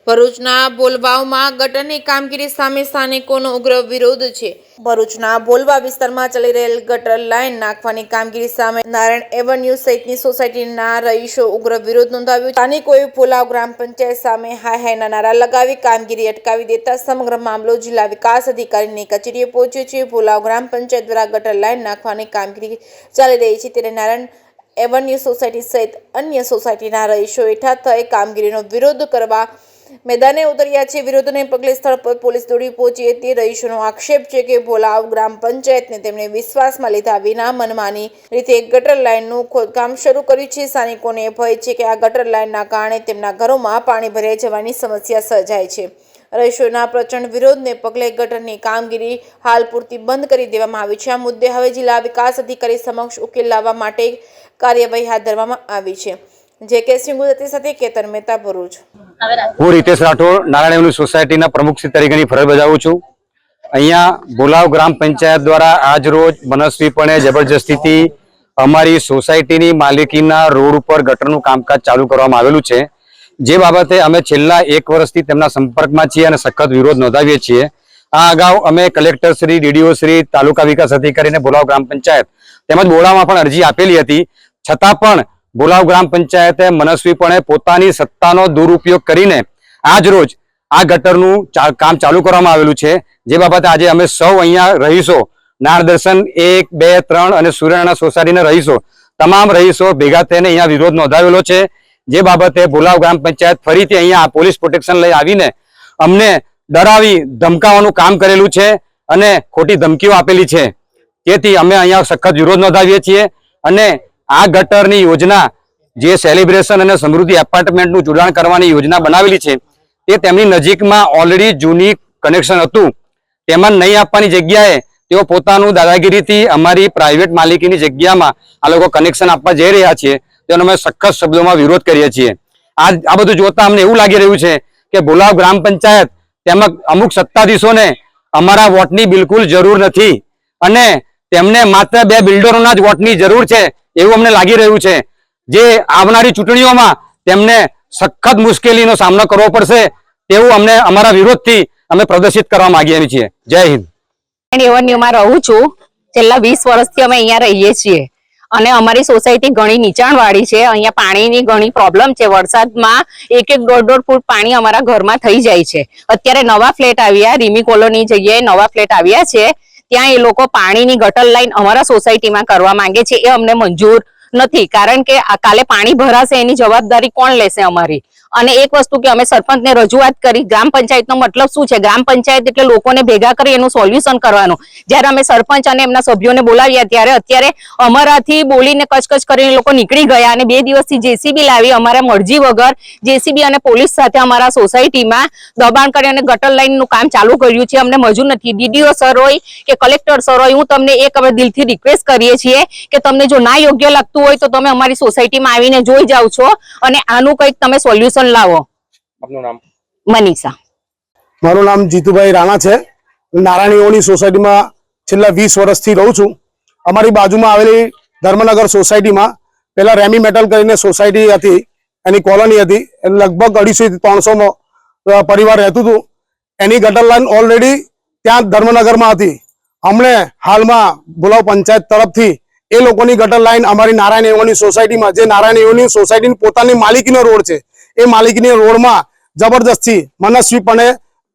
ભરૂચના બોલવાવમાં ગટરની કામગીરી સામે સ્થાનિકોનો ઉગ્ર વિરોધ છે। ભરૂચના બોલવા વિસ્તારમાં ચાલી રહેલ ગટર લાઇન નાખવાની કામગીરી સામે નારાયણ એવન્યુ સહિતની સોસાયટીના રહીશો ઉગ્ર વિરોધ નોંધાવ્યો। સ્થાનિકોએ બોલાવ ગ્રામ પંચાયત સામે હાય હાયના નારા લગાવી કામગીરી અટકાવી દેતા સમગ્ર મામલો જિલ્લા વિકાસ અધિકારીની કચેરીએ પહોંચ્યો છે। બોલાવ ગ્રામ પંચાયત દ્વારા ગટર લાઇન નાખવાની કામગીરી ચાલી રહી છે, ત્યારે નારાયણ એવન્યુ સોસાયટી સહિત અન્ય સોસાયટીના રહીશો એકઠા થઈ કામગીરીનો વિરોધ કરવા मैदाने उतर्या है। विरोधने पगले स्थल पर पोलीस दौड़ी पहुंची હતી। રહીશોનો આક્ષેપ છે કે બોલાવ ગ્રામ પંચાયતને તેમણે વિશ્વાસમાં લીધા વિના મનમાની રીતે ગટર લાઇનનું ખોદકામ શરૂ કર્યું છે। સ્થાનિકોને ભય છે કે આ ગટર લાઇનના કારણે તેમના ઘરોમાં પાણી ભરાઈ જવાની સમસ્યા સર્જાય છે। રહીશોના પ્રચંડ વિરોધને પગલે ગટરની કામગીરી હાલ પૂરતી બંધ કરી દેવામાં આવી છે। આ મુદ્દે હવે જિલ્લા વિકાસ અધિકારી સમક્ષ ઉકેલ લાવવા માટે કાર્યવાહી હાથ ધરવામાં આવી છે। જે.કે. સિંહ ગુજરાતી સાથે કેતન મહેતા, ભરૂચ। હું રીતેશ રાઠોડ નારાયણ એવન્યુ સોસાયટીના પ્રમુખ શ્રી તરીકેની ફરજ બજાવું છું। અહીંયા બોલાવ ગ્રામ પંચાયત દ્વારા આજ રોજ મનસ્વીપણે જબરજસ્તીથી અમારી સોસાયટીની માલિકીના રોડ ઉપર ગટરનું કામકાજ ચાલુ કરવામાં આવેલું છે, જે બાબતે અમે છેલ્લા 1 વર્ષથી તેમના સંપર્કમાં છીએ અને સખત વિરોધ નોંધાવીએ છીએ। આ અગાઉ અમે કલેક્ટર શ્રી, ડીડીઓ શ્રી, તાલુકા વિકાસ અધિકારીને બોલાવ ગ્રામ પંચાયત તેમજ બોલાવમાં પણ અરજી આપેલી હતી, છતાં પણ બોલાવ ગ્રામ પંચાયતે મનસ્વીપણે પોતાની સત્તાનો દુરુપયોગ કરીને આજ રોજ આ ગટરનું કામ ચાલુ કરવામાં આવેલું છે, જે બાબતે આજે અમે સૌ અહીંયા રહીશો, નારદર્શન 1, 2, 3 અને સૂર્યનારાયણ સોસાયટીના રહીશો, તમામ રહીશો ભેગા થઈને અહીંયા વિરોધ નોંધાવેલો છે। જે બાબતે બોલાવ ગ્રામ પંચાયત ફરીથી અહીંયા પોલીસ પ્રોટેક્શન લઈ આવીને અમને ડરાવી ધમકાવવાનું કામ કરેલું છે અને ખોટી ધમકીઓ આપેલી છે। તેથી અમે અહીંયા સખત વિરોધ નોંધાવીએ છીએ અને આ ગટરની યોજના જે સેલિબ્રેશન અને સમૃદ્ધિ એપાર્ટમેન્ટનું જોડાણ કરવાની યોજના બનાવેલી છે, તે તેમની નજીકમાં ઓલરેડી જૂની કનેક્શન હતું, તેમાં નહીં આપવાની જગ્યાએ તેઓ પોતાનું દાદાગીરીથી અમારી પ્રાઇવેટ માલિકીની જગ્યામાં આ લોકો કનેક્શન આપવા જઈ રહ્યા છે, તેનો અમે સખત શબ્દોમાં વિરોધ કરીએ છીએ। આ બધું જોતા અમને એવું લાગી રહ્યું છે કે બોલાવ ગ્રામ પંચાયત તેમજ અમુક સત્તાધીશોને અમારા વોટની બિલકુલ જરૂર નથી અને તેમને માત્ર 2 બિલ્ડરોના જ વોટની જરૂર છે એવું અમને લાગી રહ્યું છે, જે આવનારી ચૂંટણીઓમાં તેમને સખત મુશ્કેલીનો સામનો કરવો પડશે તેવું અમને અમારા વિરોધથી અમે પ્રદર્શિત કરવા માંગીએ છીએ। જય હિન્દ। એવન્યુમાં રહું છું, છેલ્લા 20 વર્ષથી અમે અહીંયા રહીએ છીએ અને અમારી સોસાયટી ઘણી નીચાણવાળી છે। અહીંયા પાણીની ઘણી પ્રોબ્લેમ છે। વરસાદમાં 1-1, 1.5 ફૂટ પાણી અમારા ઘરમાં થઈ જાય છે। અત્યારે નવા ફ્લેટ આવ્યા, રીમી કોલોની જગ્યાએ નવા ફ્લેટ આવ્યા છે, ત્યાં એ લોકો પાણીની ગટર લાઈન અમારા સોસાયટીમાં કરવા માંગે છે, એ અમને મંજૂર નથી, કારણ કે કાલે પાણી ભરાશે એની જવાબદારી કોણ લેશે અમારી। અને એક વસ્તુ કે અમે સરપંચને રજૂઆત કરી, ગ્રામ પંચાયતનો મતલબ શું છે? ગ્રામ પંચાયત એટલે લોકોને ભેગા કરી એનું સોલ્યુશન કરવાનું। જ્યારે અમે સરપંચ અને એમના સભ્યોને બોલાવ્યા ત્યારે અત્યારે અમારાથી બોલીને કચકચ કરીને લોકો નીકળી ગયા અને 2 દિવસથી જેસીબી લાવી અમારા મરજી વગર જેસીબી અને પોલીસ સાથે અમારા સોસાયટીમાં દબાણ કરી અને ગટર લાઈનનું કામ ચાલુ કર્યું છે। અમને મંજૂર નથી। ડીડીઓ સર હોય કે કલેક્ટર સર હોય, હું તમને એક અમે દિલથી રિક્વેસ્ટ કરીએ છીએ કે તમને જો ના યોગ્ય લાગતું હોય તો તમે અમારી સોસાયટીમાં આવીને જોઈ જાઓ છો અને આનું કંઈક તમે સોલ્યુશન લાવો। આપનું નામ? મનીષા। મારું નામ જીતુભાઈ રાણા છે। નારાયણ એવન્યુ સોસાયટીમાં છેલ્લા 20 વર્ષથી રહું છું। અમારી બાજુમાં આવેલી ધર્મનગર સોસાયટીમાં પહેલા રેમી મેટલ કરીને સોસાયટી હતી, એની કોલોની હતી, લગભગ 250 થી 300 પરિવાર રહેતું હતું। એની ગટર લાઈન ઓલરેડી ત્યાં ધર્મનગરમાં હતી। હમણે હાલમાં બોલાવ પંચાયત તરફથી એ લોકોની ગટર લાઈન અમારી નારાયણ એવન્યુ સોસાયટીમાં, જે નારાયણ એવન્યુ સોસાયટીની પોતાની માલિકીનો રોડ છે, એ માલિકીની રોડમાં જબરદસ્તી મનસ્વીપણે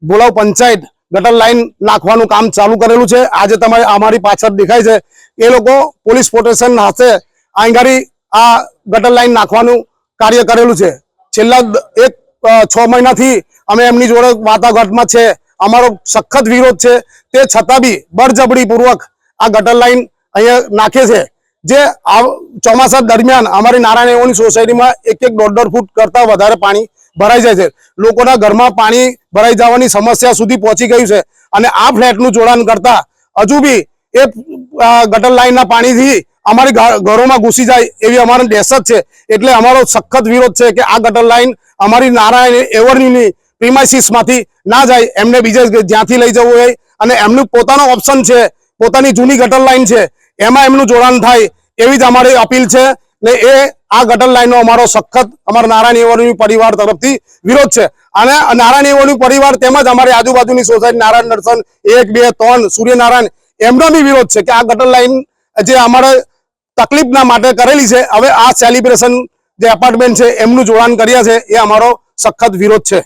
બોલાવ પંચાયત ગટર લાઈન નાખવાનું કામ ચાલુ કરેલું છે। આજે તમારે અમારી પાછળ દેખાય છે, એ લોકો પોલીસ પ્રોટેક્શન હાથે આંગારી આ ગટર લાઈન નાખવાનું કાર્ય કરેલું છે। છેલ્લા 6 મહિનાથી અમે એમની જોડે વાટાઘાટમાં છે, અમારો સખત વિરોધ છે, તે છતાં બી બળજબરીપૂર્વક આ ગટર લાઈન અહીંયા નાખે છે। જે ચોમાસા દરમિયાન અમારી નારાયણ એવન્યુ સોસાયટીમાં 1-1, 1.5 ફૂટ કરતા વધારે પાણી ભરાઈ જાય છે। લોકોના ઘરમાં પાણી ભરાઈ જવાની સમસ્યા સુધી પહોંચી ગયું છે અને આ ફ્લેટનું જોડાણ કરતા હજુ બી એ ગટર લાઈનના પાણીથી અમારી ઘરોમાં ઘૂસી જાય એવી અમારી દહેશત છે। એટલે અમારો સખત વિરોધ છે કે આ ગટર લાઈન અમારી નારાયણ એવન્યુની પ્રીમાઇસીસમાંથી ના જાય, એમને બીજે જ્યાંથી લઈ જવું હોય અને એમનું પોતાનો ઓપ્શન છે, પોતાની જૂની ગટર લાઈન છે, એમાં એમનું જોડાણ થાય એવી જ અમારી અપીલ છે। ને એ આ ગટર લાઈનનો અમારો સખત અમારા નારાયણ એવન્યુ પરિવાર તરફથી વિરોધ છે. અને નારાયણ એવન્યુ પરિવાર તેમજ અમારી આજુબાજુની સોસાયટી નારાયણ દર્શન 1, 2, 3 સૂર્યનારાયણ એમનો બી વિરોધ છે કે આ ગટર લાઈન જે અમારે તકલીફના માટે કરેલી છે, હવે આ સેલિબ્રેશન જે એપાર્ટમેન્ટ છે એમનું જોડાણ કર્યા છે, એ અમારો સખત વિરોધ છે.